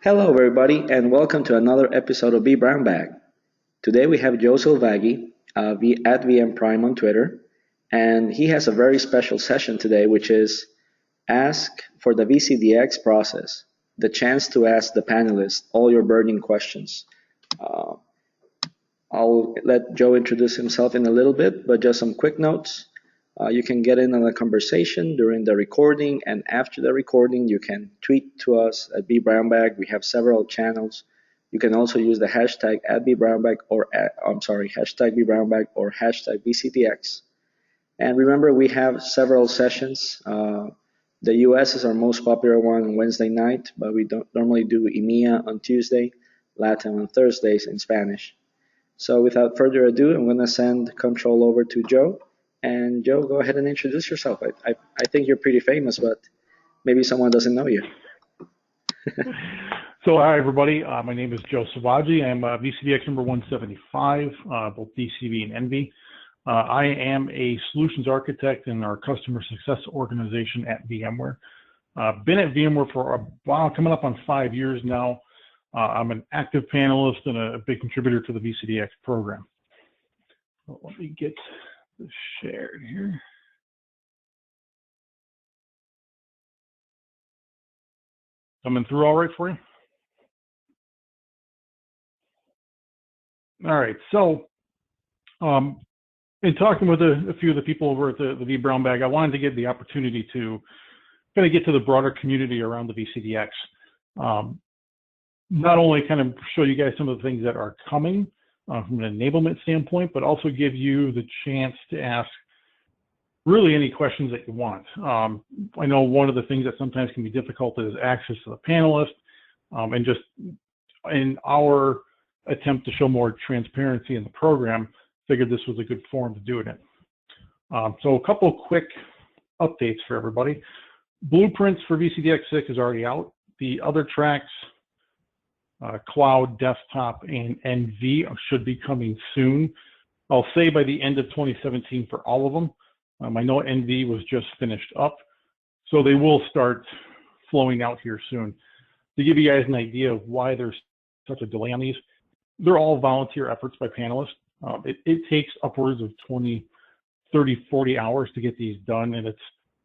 Hello, everybody, and welcome to another episode of vBrownbag. Today we have Joe Silvagi at VM Prime on Twitter, and he has a very special session today, which is Ask for the VCDX process, the chance to ask the panelists all your burning questions. Uh, I'll let Joe introduce himself in a little bit, but just some quick notes. You can get in on the conversation during the recording, and after the recording, you can tweet to us at vBrownbag. We have several channels. You can also use the hashtag at vBrownbag or hashtag vBrownbag or hashtag VCDX. And remember, we have several sessions. The US is our most popular one on Wednesday night, but we don't normally do EMEA on Tuesday, Latin on Thursdays in Spanish. So without further ado, I'm going to send control over to Joe. And Joe, go ahead and introduce yourself. I think you're pretty famous, but maybe someone doesn't know you. So hi, everybody. My name is Joe Silvagi. I'm VCDX number 175, both DCV and NV. I am a solutions architect in our customer success organization at VMware. Been at VMware for coming up on 5 years now. I'm an active panelist and a big contributor to the VCDX program. So let me get this shared here. Coming through all right for you? All right, so in talking with a few of the people over at the vBrownbag, I wanted to get the opportunity to kind of get to the broader community around the VCDX. Not only kind of show you guys some of the things that are coming from an enablement standpoint, but also give you the chance to ask really any questions that you want. I know one of the things that sometimes can be difficult is access to the panelists, and just in our attempt to show more transparency in the program, figured this was a good forum to do it in. So a couple of quick updates for everybody. Blueprints for VCDX 6 is already out. The other tracks, cloud, desktop, and NV should be coming soon. I'll say by the end of 2017 for all of them. I know NV was just finished up, so they will start flowing out here soon. To give you guys an idea of why there's such a delay on these, they're all volunteer efforts by panelists. It takes upwards of 20, 30, 40 hours to get these done, and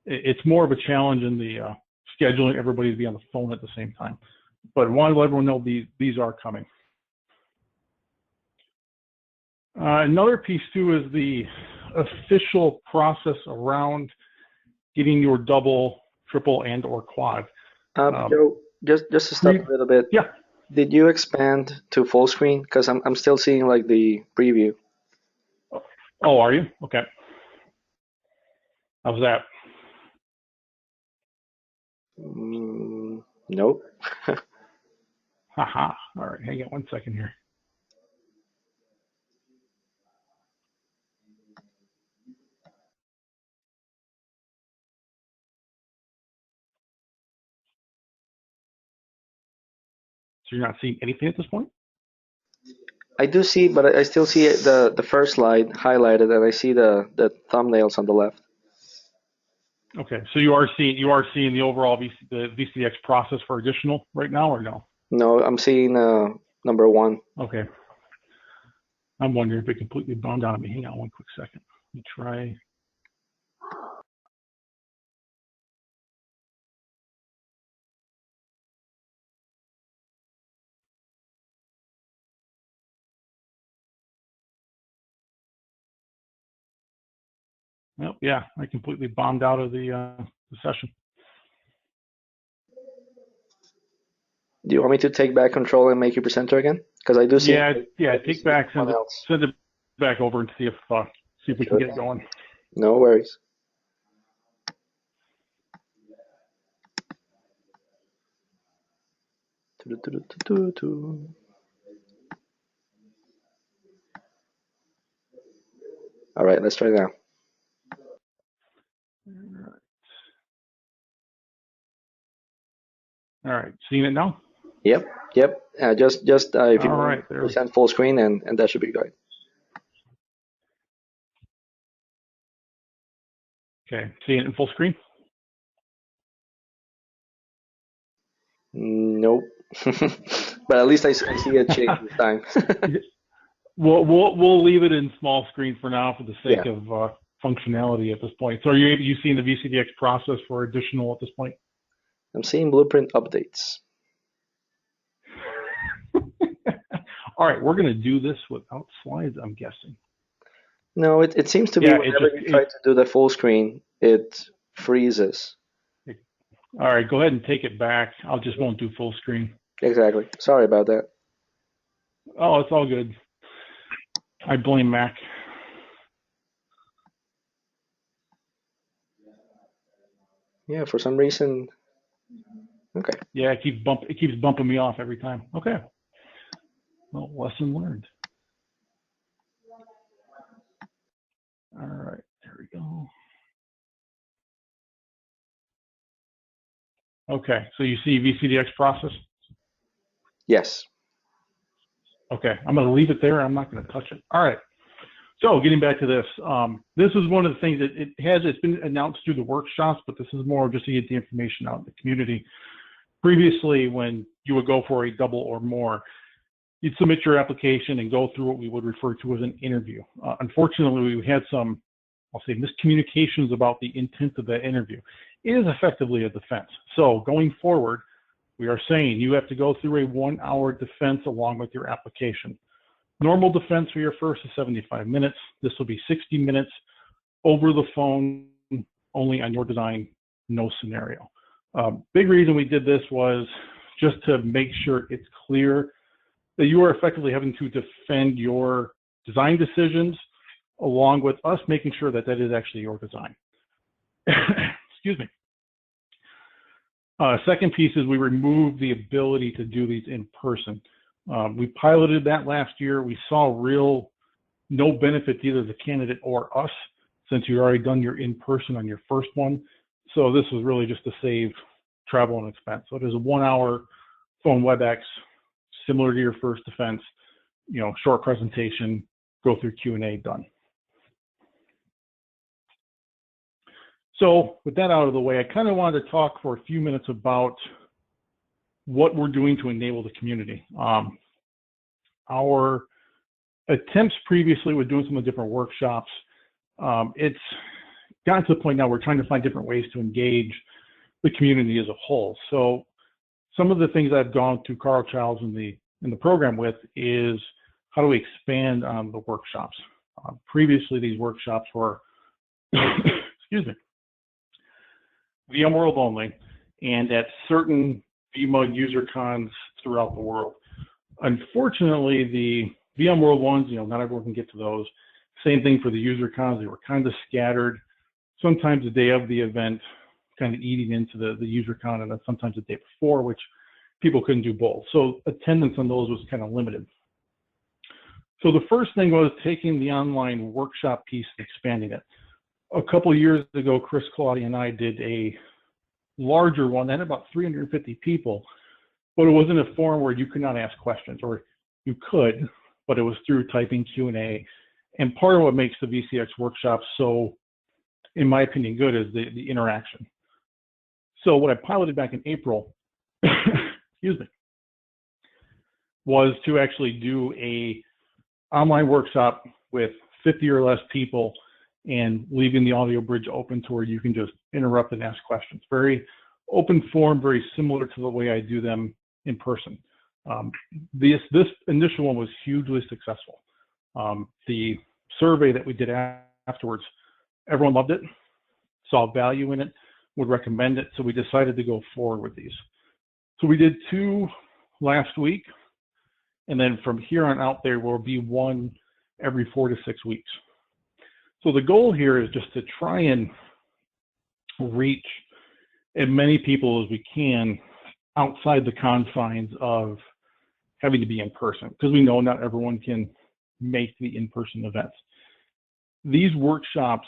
it's more of a challenge in the scheduling everybody to be on the phone at the same time. But I want to let everyone know these are coming. Another piece too is the official process around getting your double, triple, and or quad. Joe, just to stop a little bit. Yeah. Did you expand to full screen? Because I'm still seeing like the preview. Oh, are you? Okay. How's that? Nope. Haha. All right. Hang on 1 second here. So you're not seeing anything at this point? I do see, but I still see the first slide highlighted, and I see the thumbnails on the left. Okay, so you are seeing the overall the VCDX process for additional right now, or no? No, I'm seeing number 1. Okay. I'm wondering if it completely bombed out on me. Hang on 1 quick second. Let me try. Well, yeah, I completely bombed out of the session. Do you want me to take back control and make you presenter again? Because I do see. Yeah. Take back, send it back over and see if we can get it going. No worries. All right, let's try now. All right, seeing it now? Yep. Just if you want to present full screen, and that should be good. Okay, seeing it in full screen? Nope. But at least I see it change this time. We'll leave it in small screen for now for the Yeah, sake of functionality at this point. So are you seeing the VCDX process for additional at this point? I'm seeing blueprint updates. All right, we're going to do this without slides, I'm guessing. No, it seems to be Yeah, whenever you try to do the full screen, it freezes. All right, go ahead and take it back. I'll just won't do full screen. Exactly. Sorry about that. Oh, it's all good. I blame Mac. Yeah, for some reason. Okay. Yeah, it keeps bumping me off every time. Okay. Well, lesson learned. All right, there we go. Okay, so you see VCDX process? Yes. Okay, I'm going to leave it there. I'm not going to touch it. All right. So getting back to this, this is one of the things that it's been announced through the workshops, but this is more just to get the information out in the community. Previously, when you would go for a double or more, you'd submit your application and go through what we would refer to as an interview. Unfortunately, we had some, I'll say, miscommunications about the intent of that interview. It is effectively a defense. So going forward, we are saying you have to go through a 1-hour defense along with your application. Normal defense for your first is 75 minutes. This will be 60 minutes over the phone, only on your design, no scenario. Big reason we did this was just to make sure it's clear that you are effectively having to defend your design decisions along with us making sure that that is actually your design. Excuse me. Second piece is we removed the ability to do these in person. We piloted that last year. We saw no benefit to either the candidate or us since you already done your in-person on your first one. So this was really just to save travel and expense. So it is a 1-hour phone WebEx, similar to your first defense, short presentation, go through Q&A, done. So with that out of the way, I kind of wanted to talk for a few minutes about what we're doing to enable the community. Our attempts previously with doing some of the different workshops, it's gotten to the point now we're trying to find different ways to engage the community as a whole. So some of the things I've gone to Carl Childs in the program with is how do we expand on the workshops? Previously, these workshops were, excuse me, VMworld only, and at certain VMUG user cons throughout the world. Unfortunately, the VMworld ones, not everyone can get to those. Same thing for the user cons. They were kind of scattered. Sometimes the day of the event, kind of eating into the user con, and then sometimes the day before, which people couldn't do both. So attendance on those was kind of limited. So the first thing was taking the online workshop piece and expanding it. A couple of years ago, Chris, Claudia, and I did a larger one that had about 350 people, but it wasn't a forum where you could not ask questions, or you could, but it was through typing Q&A. And part of what makes the VCDX workshop so, in my opinion, good is the interaction. So what I piloted back in April, excuse me, was to actually do a online workshop with 50 or less people and leaving the audio bridge open to where you can just interrupt and ask questions. Very open forum, very similar to the way I do them in person. This initial one was hugely successful. The survey that we did afterwards, everyone loved it, saw value in it, would recommend it, so we decided to go forward with these. So we did 2 last week, and then from here on out there will be 1 every 4 to 6 weeks. So the goal here is just to try and reach as many people as we can outside the confines of having to be in person, because we know not everyone can make the in-person events. These workshops,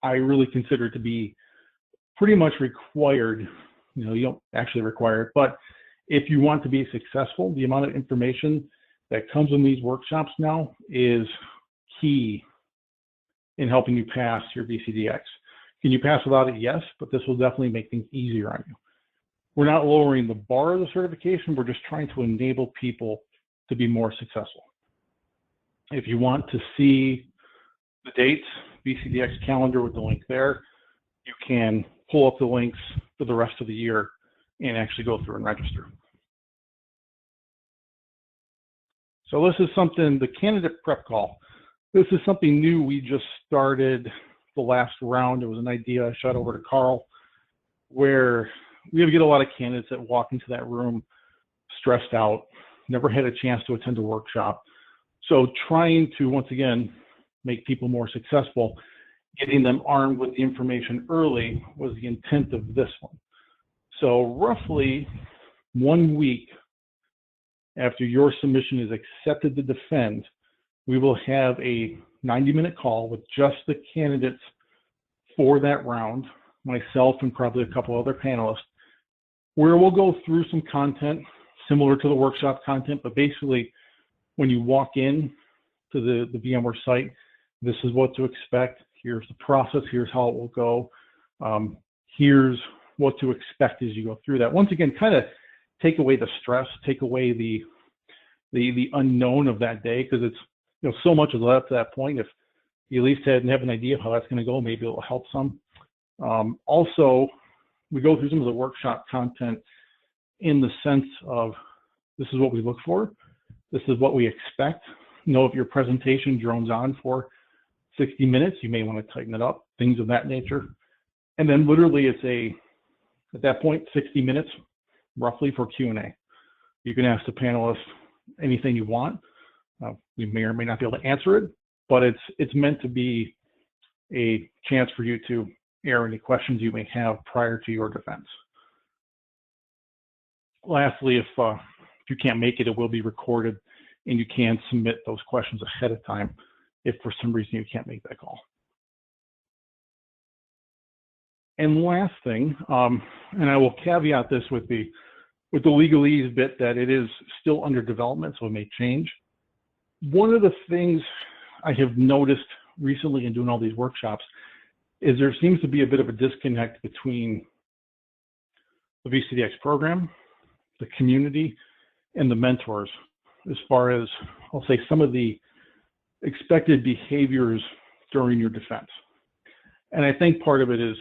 I really consider to be pretty much required. You don't actually require it, but if you want to be successful, the amount of information that comes in these workshops now is key in helping you pass your VCDX. Can you pass without it? Yes, but this will definitely make things easier on you. we're not lowering the bar of the certification. We're just trying to enable people to be more successful. If you want to see the dates, VCDX calendar with the link there, you can pull up the links for the rest of the year and actually go through and register. So this is something, the candidate prep call. This is something new we just started the last round. It was an idea I shot over to Carl, where we get a lot of candidates that walk into that room stressed out, never had a chance to attend a workshop. So trying to, once again, make people more successful, getting them armed with the information early was the intent of this one. So roughly 1 week after your submission is accepted to defend, we will have a 90-minute call with just the candidates for that round, myself and probably a couple other panelists, where we'll go through some content similar to the workshop content, but basically when you walk in to the VMware site, this is what to expect. Here's the process. Here's how it will go. Here's what to expect as you go through that. Once again, kind of take away the stress, take away the unknown of that day, because it's so much is led up to that point. If you at least have an idea of how that's going to go, maybe it'll help some. Also, we go through some of the workshop content in the sense of this is what we look for, this is what we expect. If your presentation drones on for 60 minutes, you may want to tighten it up, things of that nature. And then literally it's at that point, 60 minutes roughly for Q&A. You can ask the panelists anything you want. We may or may not be able to answer it, but it's meant to be a chance for you to air any questions you may have prior to your defense. Lastly, if you can't make it, it will be recorded, and you can submit those questions ahead of time if for some reason you can't make that call. And last thing, and I will caveat this with the legalese bit that it is still under development, so it may change. One of the things I have noticed recently in doing all these workshops is there seems to be a bit of a disconnect between the VCDX program, the community, and the mentors, as far as, I'll say, some of the expected behaviors during your defense. And I think part of it is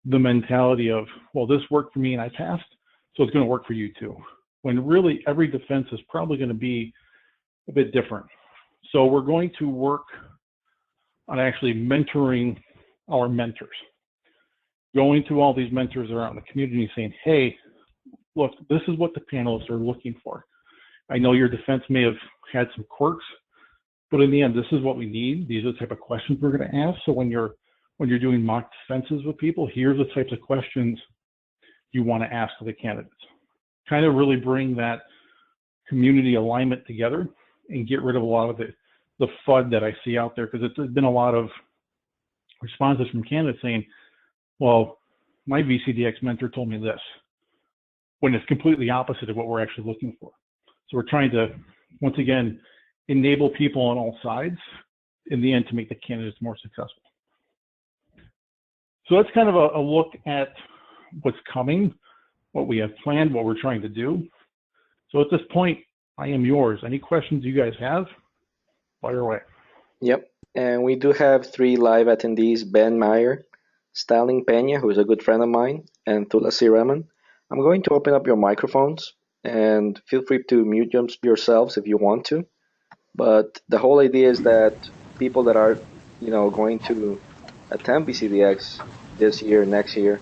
the mentality of, well, this worked for me and I passed, so it's going to work for you too. When really every defense is probably going to be a bit different. So we're going to work on actually mentoring our mentors. Going to all these mentors around in the community saying, hey, look, this is what the panelists are looking for. I know your defense may have had some quirks, but in the end, this is what we need. These are the type of questions we're going to ask. So when you're doing mock defenses with people, here's the types of questions you want to ask the candidates. Kind of really bring that community alignment together and get rid of a lot of the FUD that I see out there, because there's been a lot of responses from candidates saying, well, my VCDX mentor told me this, when it's completely opposite of what we're actually looking for. So we're trying to, once again, enable people on all sides in the end to make the candidates more successful. So that's kind of a look at what's coming, what we have planned, what we're trying to do. So at this point, I am yours. Any questions you guys have? Fire away. Yep. And we do have 3 live attendees, Ben Meyer, Stalin Peña, who is a good friend of mine, and Tulasi Raman. I'm going to open up your microphones, and feel free to mute yourselves if you want to. But the whole idea is that people that are, going to attend VCDX this year, next year,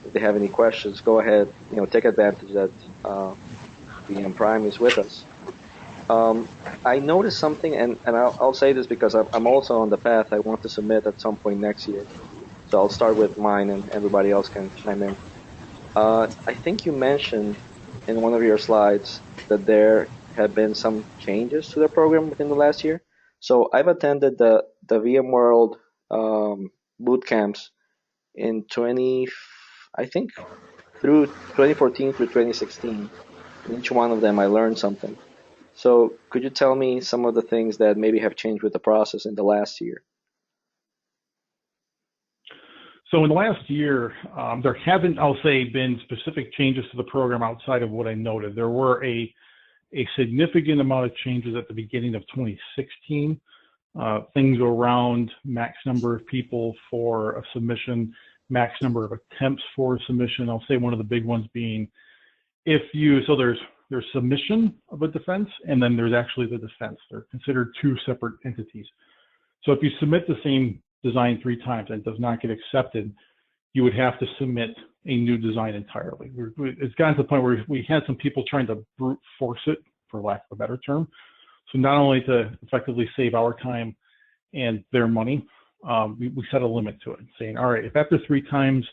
if they have any questions, go ahead, take advantage that VM Prime is with us. I noticed something, and I'll say this because I'm also on the path I want to submit at some point next year. So I'll start with mine, and everybody else can chime in. I think you mentioned in one of your slides that there have been some changes to the program within the last year. So I've attended the VMworld boot camps in I think through 2014 through 2016. In each one of them, I learned something. So could you tell me some of the things that maybe have changed with the process in the last year? So in the last year, there haven't, I'll say, been specific changes to the program outside of what I noted. There were a significant amount of changes at the beginning of 2016, things around max number of people for a submission, max number of attempts for a submission. I'll say one of the big ones being so there's submission of a defense, and then there's actually the defense. They're considered two separate entities. So if you submit the same design 3 times and it does not get accepted, you would have to submit a new design entirely. It's gotten to the point where we had some people trying to brute force it, for lack of a better term. So not only to effectively save our time and their money, we set a limit to it, saying, all right, if after 3 times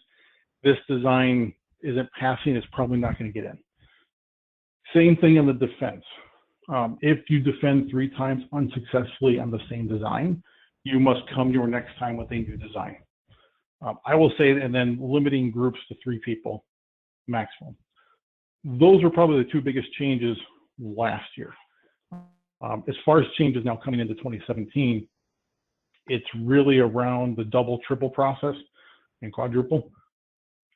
this design isn't passing, it's probably not going to get in. Same thing in the defense. If you defend 3 times unsuccessfully on the same design, you must come your next time with a new design. I will say, and then limiting groups to 3 people maximum. Those were probably the 2 biggest changes last year. As far as changes now coming into 2017, it's really around the double, triple process and quadruple.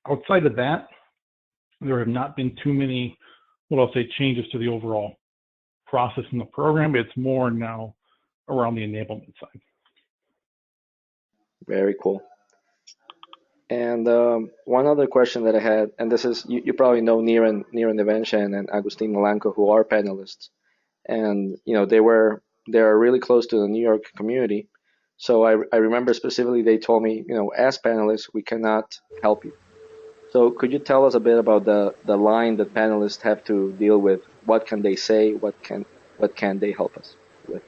Outside of that, there have not been too many, what I'll say, changes to the overall process in the program. It's more now around the enablement side. Very cool. And one other question that I had, and this is, you probably know Niran Devenchan and Agustin Malanco, who are panelists, and they are really close to the New York community. So I remember specifically they told me, as panelists, we cannot help you. So could you tell us a bit about the line that panelists have to deal with? What can they say? What can they help us with?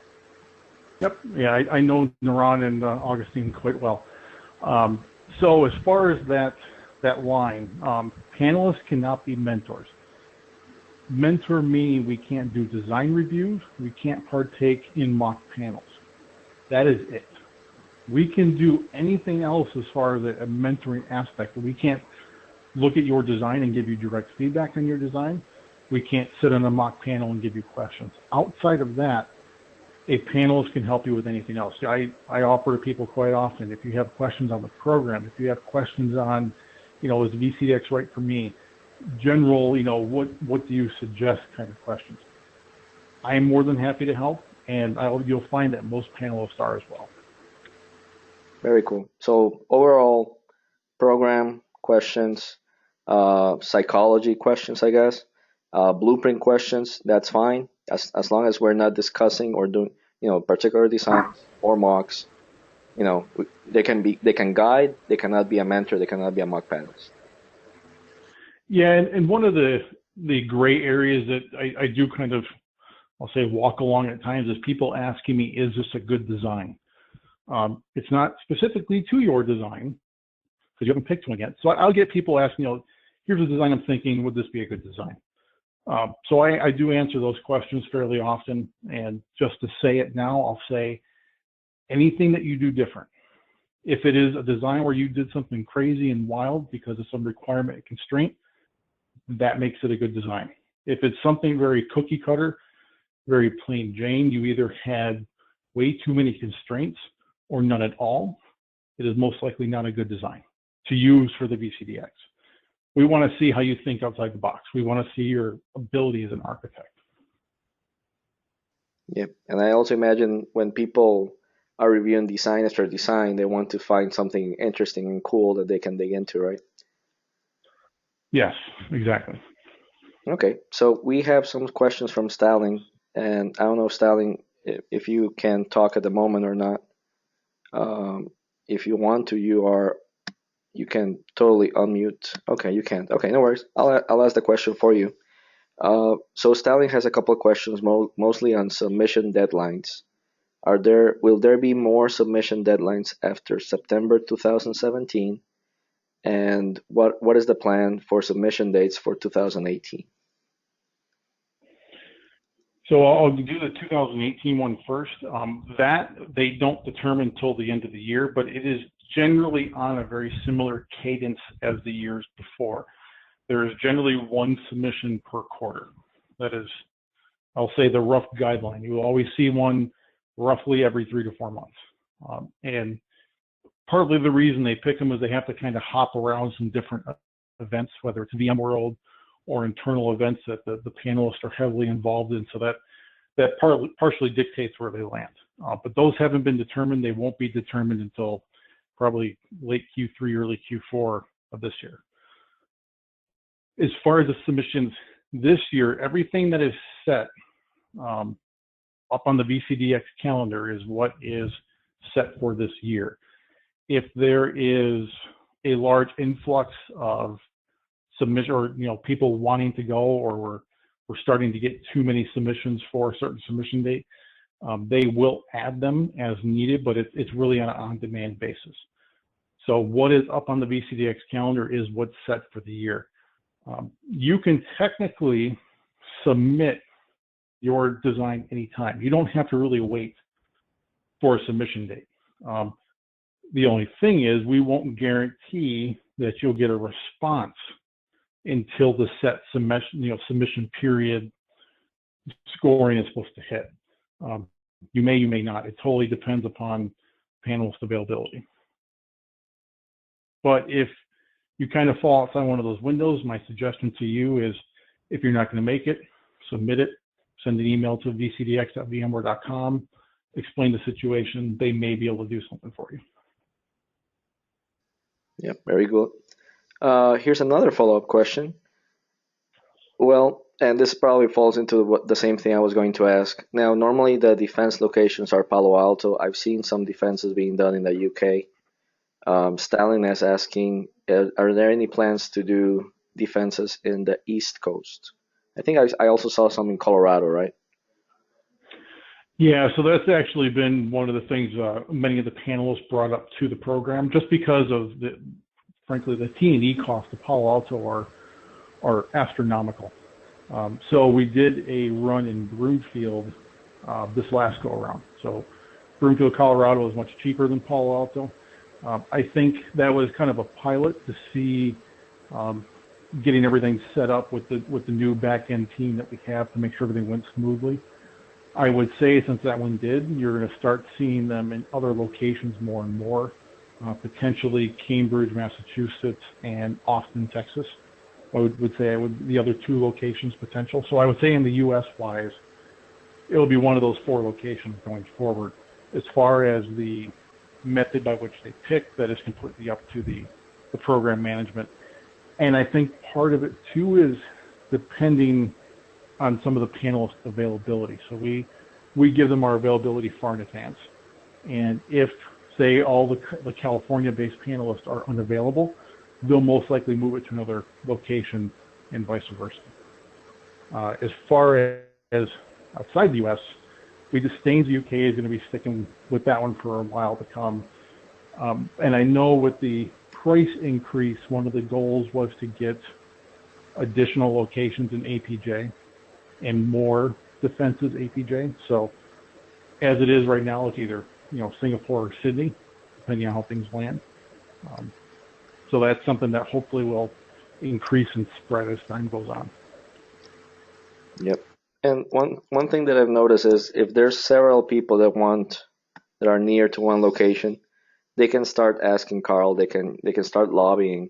Yep. Yeah, I know Niran and Augustine quite well. So as far as that line, panelists cannot be mentors. Mentor meaning we can't do design reviews, we can't partake in mock panels. That is it. We can do anything else as far as a mentoring aspect, but we can't look at your design and give you direct feedback on your design. We can't sit on a mock panel and give you questions. Outside of that, a panelist can help you with anything else. I offer to people quite often, if you have questions on the program, if you have questions on, is VCDX right for me? General, what do you suggest kind of questions. I am more than happy to help, and you'll find that most panelists are as well. Very cool. So overall, program questions, psychology questions, I guess, blueprint questions, that's fine, as long as we're not discussing or doing, particular designs or mocks. They can guide, they cannot be a mentor, they cannot be a mock panelist. Yeah, and one of the gray areas that I do kind of, I'll say, walk along at times is people asking me, is this a good design? It's not specifically to your design, because you haven't picked one yet. So I'll get people asking, here's a design I'm thinking, would this be a good design? So I do answer those questions fairly often, and just to say it now, I'll say anything that you do different. If it is a design where you did something crazy and wild because of some requirement and constraint, that makes it a good design. If it's something very cookie cutter, very plain Jane, you either had way too many constraints or none at all, it is most likely not a good design to use for the VCDX. We want to see how you think outside the box. We want to see your ability as an architect. Yep, and I also imagine when people are reviewing design after design, they want to find something interesting and cool that they can dig into, right? Yes, exactly. Okay, so we have some questions from Stalin, and I don't know, Stalin, if you can talk at the moment or not. If you want to, you can totally unmute. Okay, you can't. Okay, no worries. I'll ask the question for you. So Stalin has a couple of questions, mostly on submission deadlines. Will there be more submission deadlines after September 2017? And what is the plan for submission dates for 2018? So I'll do the 2018 one first. That they don't determine until the end of the year, but it is generally on a very similar cadence as the years before. There is generally one submission per quarter. That is, I'll say, the rough guideline. You will always see one roughly every 3 to 4 months. And Partly the reason they pick them is they have to kind of hop around some different events, whether it's VMworld or internal events that the panelists are heavily involved in. So that partially dictates where they land. But those haven't been determined. They won't be determined until probably late Q3, early Q4 of this year. As far as the submissions this year, everything that is set up on the VCDX calendar is what is set for this year. If there is a large influx of submission, or people wanting to go, or we're starting to get too many submissions for a certain submission date, they will add them as needed, but it's really on an on-demand basis. So what is up on the VCDX calendar is what's set for the year. You can technically submit your design anytime. You don't have to really wait for a submission date. The only thing is we won't guarantee that you'll get a response until the set submission period scoring is supposed to hit. You may not. It totally depends upon panelist availability. But if you kind of fall outside one of those windows, my suggestion to you is, if you're not going to make it, submit it, send an email to vcdx@vmware.com, explain the situation. They may be able to do something for you. Yeah, very good. Here's another follow-up question. Well, and this probably falls into the same thing I was going to ask. Now, normally the defense locations are Palo Alto. I've seen some defenses being done in the UK. Stalin is asking, are there any plans to do defenses in the East Coast? I think I also saw some in Colorado, right? Yeah, so that's actually been one of the things many of the panelists brought up to the program, just because of frankly, the T&E costs of Palo Alto are astronomical. So we did a run in Broomfield this last go around. So Broomfield, Colorado is much cheaper than Palo Alto. I think that was kind of a pilot to see getting everything set up with the new back-end team that we have to make sure everything went smoothly. I would say since that one did, you're going to start seeing them in other locations more and more, potentially Cambridge, Massachusetts, and Austin, Texas. I would say the other two locations potential. So I would say in the U.S.-wise, it'll be one of those 4 locations going forward. As far as the method by which they pick, that is completely up to the program management. And I think part of it too is depending on some of the panelists' availability. So we give them our availability far in advance. And if, say, all the California-based panelists are unavailable, they'll most likely move it to another location and vice versa. As far as outside the U.S., Staines UK is going to be sticking with that one for a while to come. And I know with the price increase, one of the goals was to get additional locations in APJ and more defenses APJ. So as it is right now, it's either Singapore or Sydney, depending on how things land. So that's something that hopefully will increase and spread as time goes on. Yep. And one thing that I've noticed is if there's several people that are near to one location, they can start asking Carl. They can start lobbying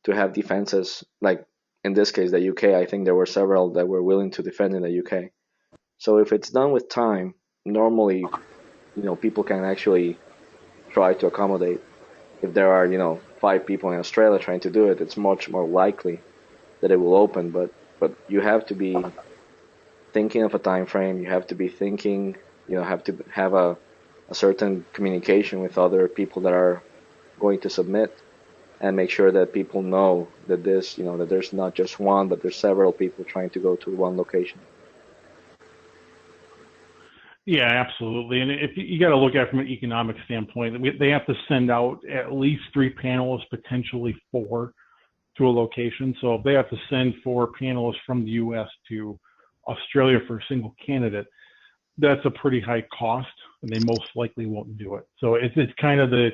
to have defenses. Like in this case, the UK. I think there were several that were willing to defend in the UK. So if it's done with time, normally, people can actually try to accommodate. If there are 5 people in Australia trying to do it, it's much more likely that it will open. But you have to be thinking of a time frame. You have to be thinking. Have to have a certain communication with other people that are going to submit, and make sure that people know that that there's not just one, but there's several people trying to go to one location. Yeah, absolutely. And if you got to look at it from an economic standpoint, they have to send out at least 3 panelists, potentially 4, to a location. So if they have to send 4 panelists from the U.S. to Australia for a single candidate, that's a pretty high cost, and they most likely won't do it. So it's kind of the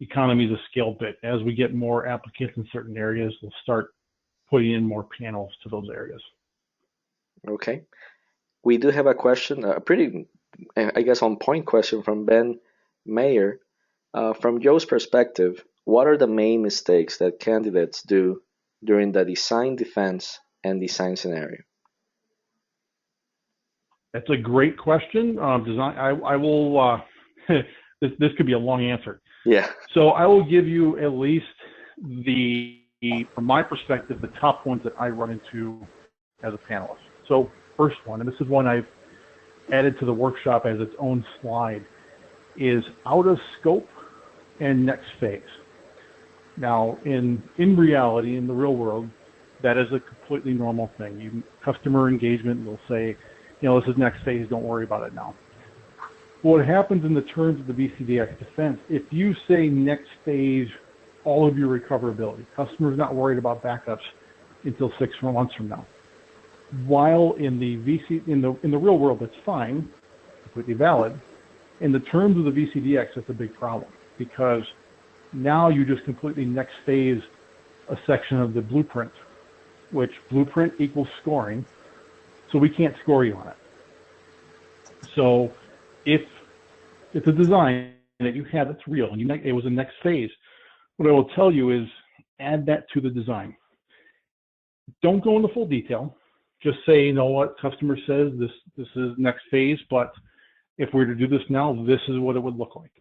economies of scale bit. As we get more applicants in certain areas, we'll start putting in more panels to those areas. Okay. We do have a question, a pretty, I guess, on point question from Ben Mayer. From Joe's perspective, what are the main mistakes that candidates do during the design defense and design scenario? That's a great question. Design. I will. This could be a long answer. Yeah. So I will give you at least from my perspective, the top ones that I run into as a panelist. So first one, and this is one I've added to the workshop as its own slide, is out of scope and next phase. Now, in reality, in the real world, that is a completely normal thing. Customer engagement will say, this is next phase, don't worry about it now. What happens in the terms of the VCDX defense, if you say next phase, all of your recoverability, customer's not worried about backups until 6 months from now. While in the real world, that's fine, completely valid. In the terms of the VCDX, that's a big problem, because now you just completely next phase a section of the blueprint, which blueprint equals scoring, so we can't score you on it. So if it's a design that you have that's real and it was a next phase, what I will tell you is add that to the design. Don't go into full detail. Just say, you know what, customer says this is next phase, but if we were to do this now, this is what it would look like.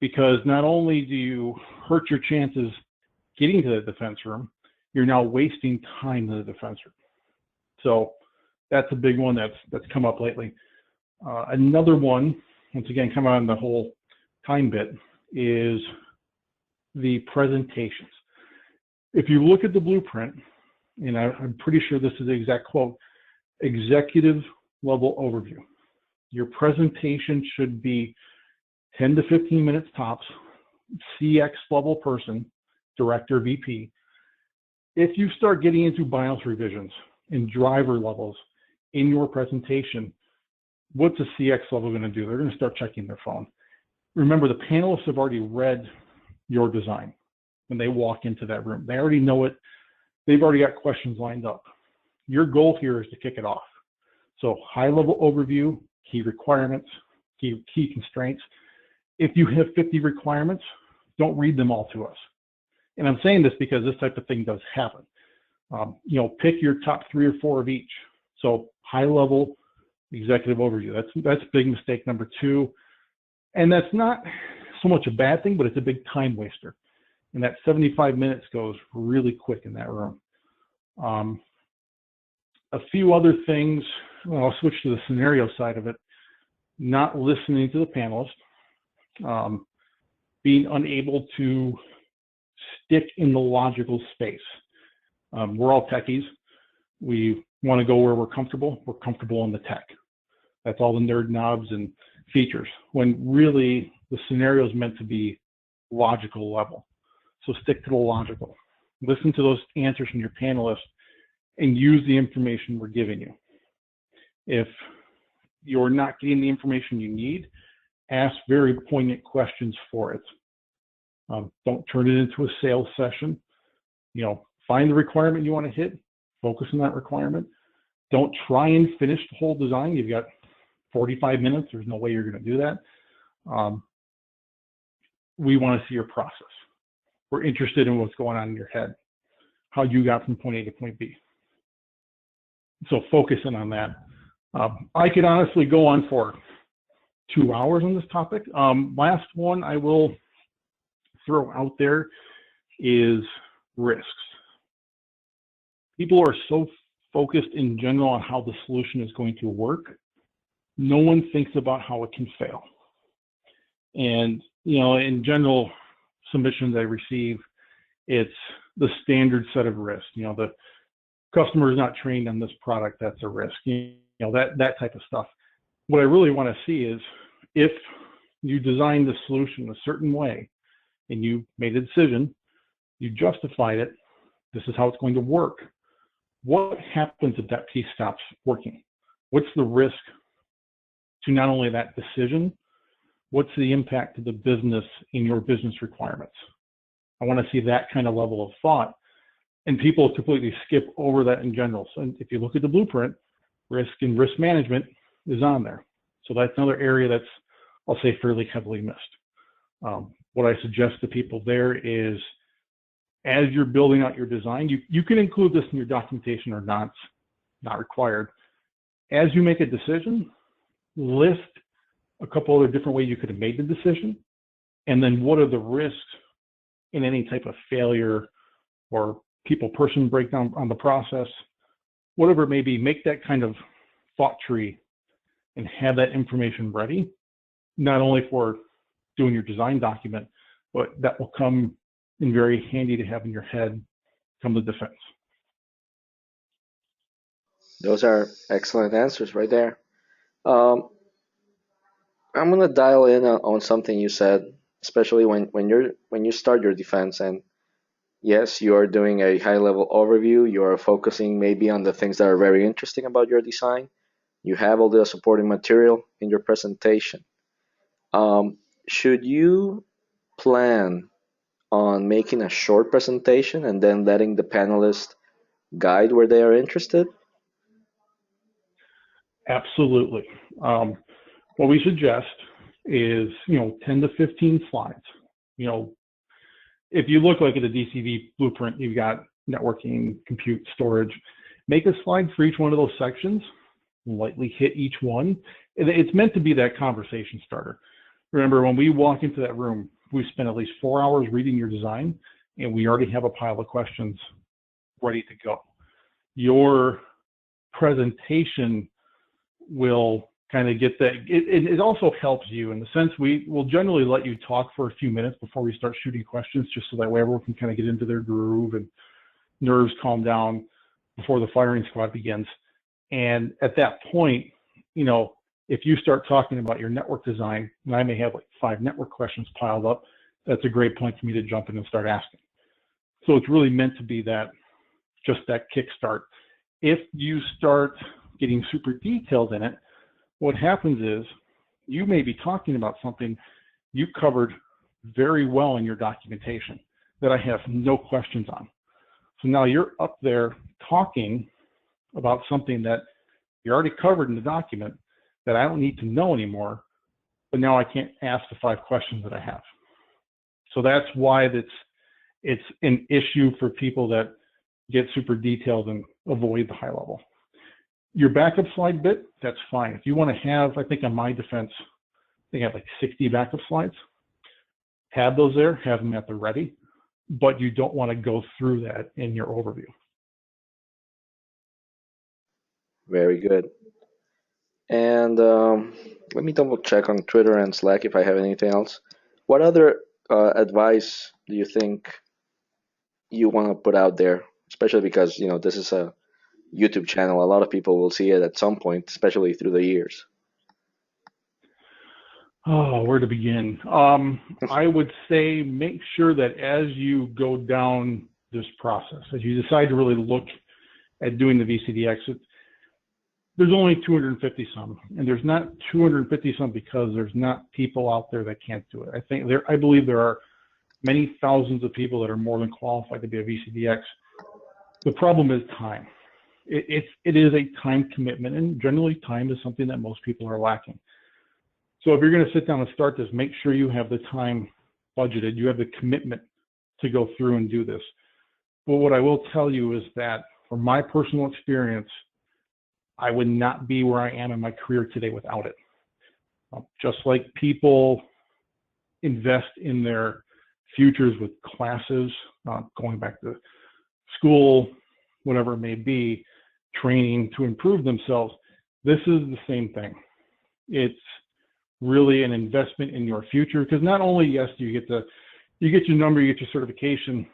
Because not only do you hurt your chances getting to the defense room, you're now wasting time in the defense room. So that's a big one that's come up lately. Another one, once again, come on the whole time bit, is the presentations. If you look at the blueprint, and I'm pretty sure this is the exact quote, executive level overview. Your presentation should be 10 to 15 minutes tops, CX level person, director, VP. If you start getting into BIOS revisions and driver levels in your presentation, what's a CX level going to do? They're going to start checking their phone. Remember, the panelists have already read your design when they walk into that room. They already know it. They've already got questions lined up. Your goal here is to kick it off. So high-level overview, key requirements, key constraints. If you have 50 requirements, don't read them all to us. And I'm saying this because this type of thing does happen. Pick your top 3 or 4 of each. So high-level executive overview. That's big mistake number 2. And that's not so much a bad thing, but it's a big time waster. And that 75 minutes goes really quick in that room. A few other things, I'll switch to the scenario side of it. Not listening to the panelist, being unable to stick in the logical space. We're all techies. We want to go where we're comfortable. We're comfortable in the tech. That's all the nerd knobs and features, when really the scenario is meant to be logical level. So stick to the logical. Listen to those answers from your panelists and use the information we're giving you. If you're not getting the information you need, ask very poignant questions for it. Don't turn it into a sales session. Find the requirement you want to hit, focus on that requirement. Don't try and finish the whole design. You've got 45 minutes. There's no way you're going to do that. We want to see your process. We're interested in what's going on in your head, how you got from point A to point B. So focusing on that. I could honestly go on for 2 hours on this topic. Last one I will throw out there is risks. People are so focused in general on how the solution is going to work. No one thinks about how it can fail. And, in general submissions I receive, it's the standard set of risks. The customer is not trained on this product, that's a risk. That type of stuff. What I really want to see is, if you designed the solution a certain way and you made a decision, you justified it, this is how it's going to work. What happens if that piece stops working? What's the risk to not only that decision, what's the impact to the business in your business requirements? I want to see that kind of level of thought. And people completely skip over that in general. So if you look at the blueprint, risk and risk management is on there. So that's another area that's, I'll say, fairly heavily missed. What I suggest to people there is, as you're building out your design, you can include this in your documentation or not, not required. As you make a decision, list a couple other different ways you could have made the decision, and then what are the risks in any type of failure or person breakdown on the process, whatever it may be. Make that kind of thought tree and have that information ready, not only for doing your design document, but that will come in very handy to have in your head come the defense. Those are excellent answers right there. Um, I'm gonna dial in on something you said, especially when you start your defense. And yes, you are doing a high level overview. You are focusing maybe on the things that are very interesting about your design. You have all the supporting material in your presentation. Should you plan on making a short presentation and then letting the panelists guide where they are interested? Absolutely. What we suggest is, 10 to 15 slides. If you look like at the DCV blueprint, you've got networking, compute, storage. Make a slide for each one of those sections, lightly hit each one. It's meant to be that conversation starter. Remember, when we walk into that room, we spend at least 4 hours reading your design, and we already have a pile of questions ready to go. Your presentation will kind of get that. It also helps you in the sense we will generally let you talk for a few minutes before we start shooting questions, just so that way everyone can kind of get into their groove and nerves calm down before the firing squad begins. And at that point, if you start talking about your network design, and I may have like 5 network questions piled up, that's a great point for me to jump in and start asking. So it's really meant to be that, just that kickstart. If you start getting super detailed in it, what happens is you may be talking about something you covered very well in your documentation that I have no questions on. So now you're up there talking about something that you already covered in the document that I don't need to know anymore, but now I can't ask the 5 questions that I have. So that's why it's an issue for people that get super detailed and avoid the high level. Your backup slide bit, that's fine. If you want to have, I think on my defense, they have like 60 backup slides. Have those there, have them at the ready, but you don't want to go through that in your overview. Very good. And let me double check on Twitter and Slack if I have anything else. What other advice do you think you want to put out there? Especially because, this is a YouTube channel. A lot of people will see it at some point, especially through the years. Oh, where to begin? I would say make sure that as you go down this process, as you decide to really look at doing the VCDX, there's only 250 some, and there's not 250 some because there's not people out there that can't do it. I believe there are many thousands of people that are more than qualified to be a VCDX. The problem is time. It is a time commitment, and generally time is something that most people are lacking. So if you're going to sit down and start this, make sure you have the time budgeted, you have the commitment to go through and do this. But what I will tell you is that from my personal experience, I would not be where I am in my career today without it. Just like people invest in their futures with classes, going back to school, whatever it may be, training to improve themselves, this is the same thing. It's really an investment in your future, because not only, yes, you get your number, you get your certification,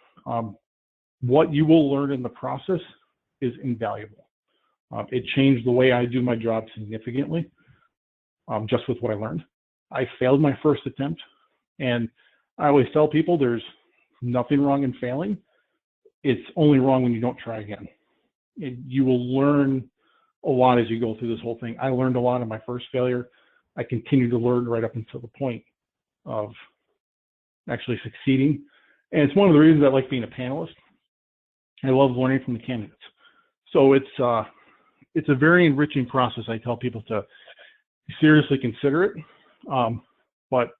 what you will learn in the process is invaluable. It changed the way I do my job significantly, just with what I learned. I failed my first attempt, and I always tell people there's nothing wrong in failing. It's only wrong when you don't try again. You will learn a lot as you go through this whole thing. I learned a lot in my first failure. I continue to learn right up until the point of actually succeeding. And it's one of the reasons I like being a panelist. I love learning from the candidates. So it's a very enriching process. I tell people to seriously consider it, but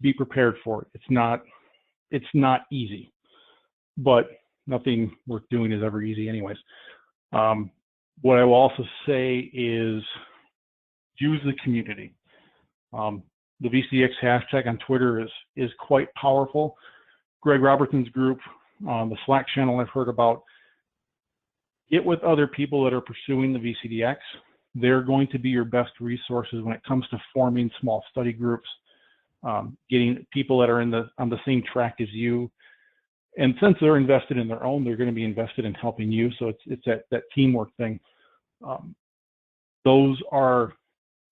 be prepared for it. It's not easy, but nothing worth doing is ever easy anyways. What I will also say is use the community. The VCDX hashtag on Twitter is quite powerful. Greg Robertson's group, the Slack channel I've heard about, get with other people that are pursuing the VCDX. They're going to be your best resources when it comes to forming small study groups, getting people that are on the same track as you. And since they're invested in their own, they're going to be invested in helping you. So it's that teamwork thing. Those are,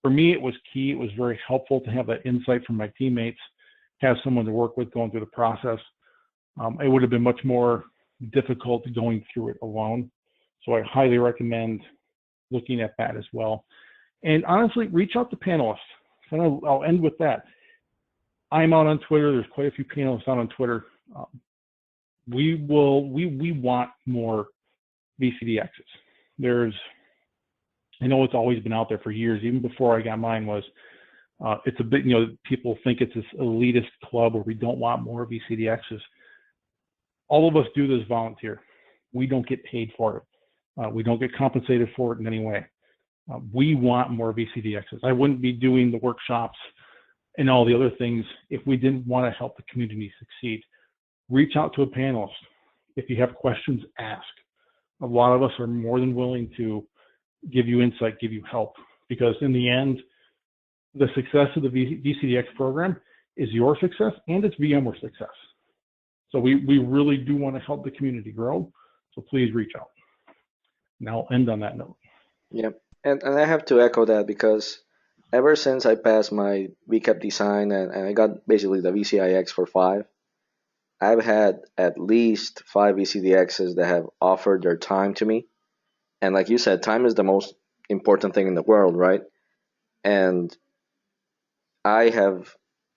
for me, it was key. It was very helpful to have that insight from my teammates, have someone to work with going through the process. It would have been much more difficult going through it alone. So I highly recommend looking at that as well. And honestly, reach out to panelists. So I'll end with that. I'm out on Twitter. There's quite a few panelists out on Twitter. We want more VCDXs. I know it's always been out there for years, even before I got mine, it's a bit, people think it's this elitist club where we don't want more VCDXs. All of us do this volunteer. We don't get paid for it. We don't get compensated for it in any way. We want more VCDXs. I wouldn't be doing the workshops and all the other things if we didn't want to help the community succeed. Reach out to a panelist. If you have questions, ask. A lot of us are more than willing to give you insight, give you help, because in the end, the success of the VCDX program is your success and it's VMware success. So we really do want to help the community grow. So please reach out. And I'll end on that note. Yep. And I have to echo that, because ever since I passed my VCAP design and I got basically the VCIX for 5, I've had at least 5 VCDXs that have offered their time to me. And like you said, time is the most important thing in the world, right? And I've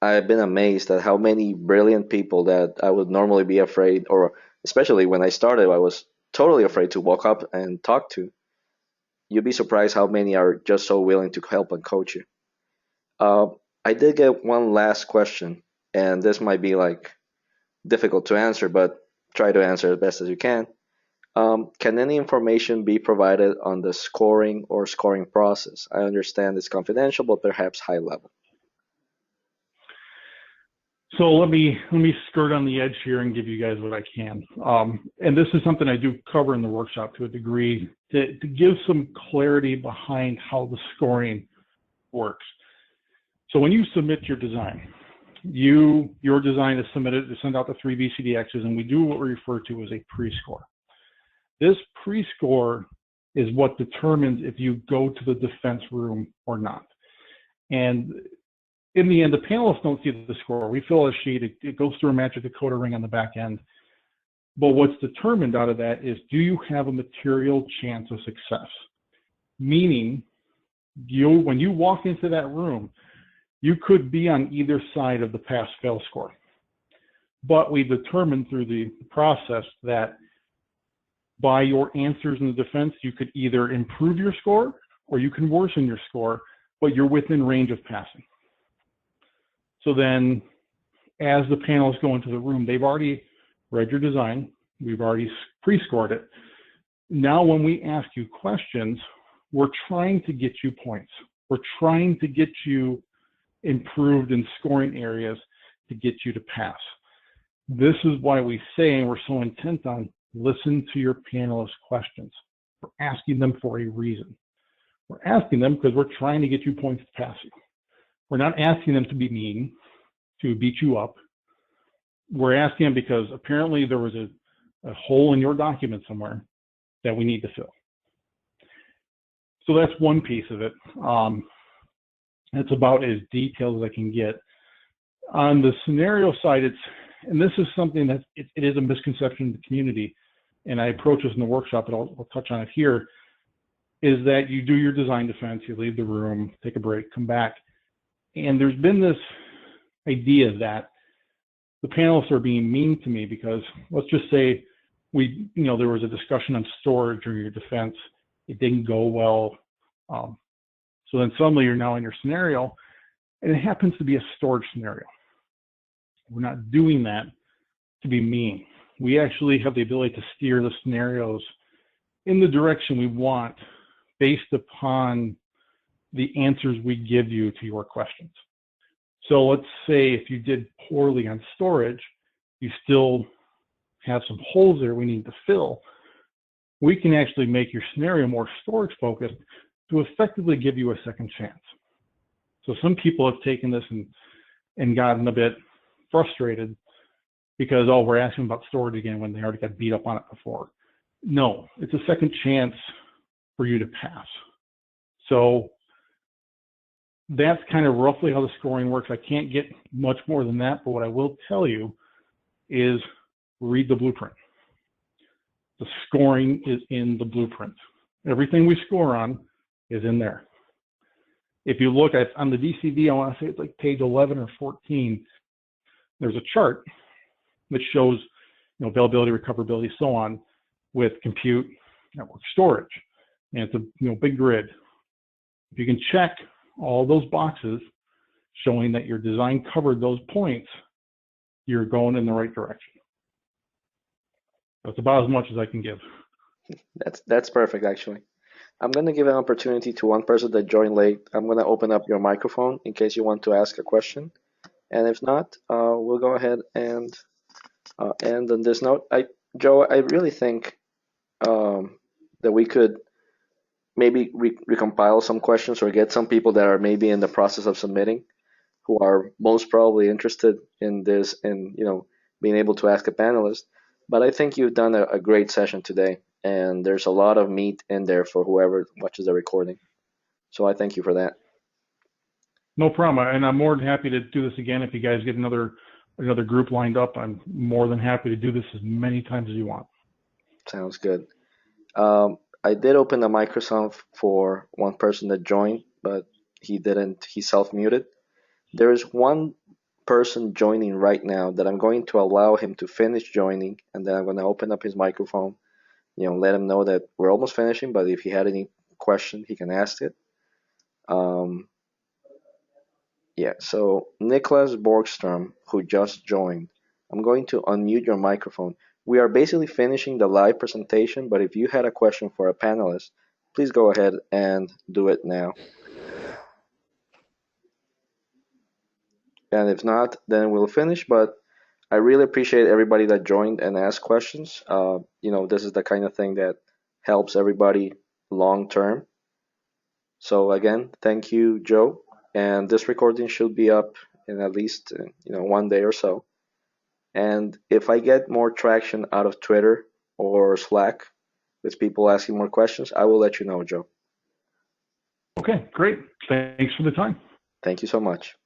been amazed at how many brilliant people that I would normally be afraid, or especially when I started, I was totally afraid to walk up and talk to. You'd be surprised how many are just so willing to help and coach you. I did get one last question, and this might be like difficult to answer, but try to answer as best as you can. Can any information be provided on the scoring or scoring process? I understand it's confidential, but perhaps high level. So let me skirt on the edge here and give you guys what I can. And this is something I do cover in the workshop to a degree to give some clarity behind how the scoring works. So when you submit your design, your design is submitted to send out the 3 VCDXs, and we do what we refer to as a pre-score. This pre-score is what determines if you go to the defense room or not. And in the end, the panelists don't see the score. We fill a sheet, it goes through a magic decoder ring on the back end. But what's determined out of that is, do you have a material chance of success? Meaning, when you walk into that room, you could be on either side of the pass-fail score. But we determined through the process that by your answers in the defense, you could either improve your score or you can worsen your score, but you're within range of passing. So then, as the panelists go into the room, they've already read your design. We've already pre-scored it. Now, when we ask you questions, we're trying to get you points. We're trying to get you improved in scoring areas to get you to pass. This is why we say, and we're so intent on, listen to your panelists' questions. We're asking them for a reason. We're asking them because we're trying to get you points to pass you. We're not asking them to be mean, to beat you up. We're asking them because apparently there was a hole in your document somewhere that we need to fill. So that's one piece of it. It's about as detailed as I can get. On the scenario side, and this is something that it is a misconception in the community, and I approach this in the workshop, but I'll touch on it here, is that you do your design defense, you leave the room, take a break, come back. And there's been this idea that the panelists are being mean to me because, let's just say there was a discussion on storage or your defense, it didn't go well. So then suddenly you're now in your scenario, and it happens to be a storage scenario. We're not doing that to be mean. We actually have the ability to steer the scenarios in the direction we want based upon the answers we give you to your questions. So let's say if you did poorly on storage, you still have some holes there we need to fill. We can actually make your scenario more storage focused to effectively give you a second chance. So some people have taken this and gotten a bit frustrated because, oh, we're asking about storage again when they already got beat up on it before. No, it's a second chance for you to pass. So that's kind of roughly how the scoring works. I can't get much more than that, but what I will tell you is read the blueprint. The scoring is in the blueprint. Everything we score on is in there. If you look at on the VCD, I want to say it's like page 11 or 14, there's a chart that shows availability, recoverability, so on, with compute, network, storage. And it's a big grid. If you can check all those boxes showing that your design covered those points, you're going in the right direction. That's about as much as I can give. That's perfect, actually. I'm going to give an opportunity to one person that joined late. I'm going to open up your microphone in case you want to ask a question. And if not, we'll go ahead and end on this note. Joe, I really think that we could maybe recompile some questions or get some people that are maybe in the process of submitting who are most probably interested in this and being able to ask a panelist. But I think you've done a great session today, and there's a lot of meat in there for whoever watches the recording. So I thank you for that. No problem, and I'm more than happy to do this again. If you guys get another group lined up, I'm more than happy to do this as many times as you want. Sounds good. I did open the microphone for one person that joined, but he didn't. He self-muted. There is one person joining right now that I'm going to allow him to finish joining, and then I'm going to open up his microphone, let him know that we're almost finishing, but if he had any question, he can ask it. Yeah, so Nicholas Borgstrom, who just joined, I'm going to unmute your microphone. We are basically finishing the live presentation, but if you had a question for a panelist, please go ahead and do it now. And if not, then we'll finish, but I really appreciate everybody that joined and asked questions. This is the kind of thing that helps everybody long term. So again, thank you, Joe. And this recording should be up in at least 1 day or so. And if I get more traction out of Twitter or Slack with people asking more questions, I will let you know, Joe. Okay, great. Thanks for the time. Thank you so much.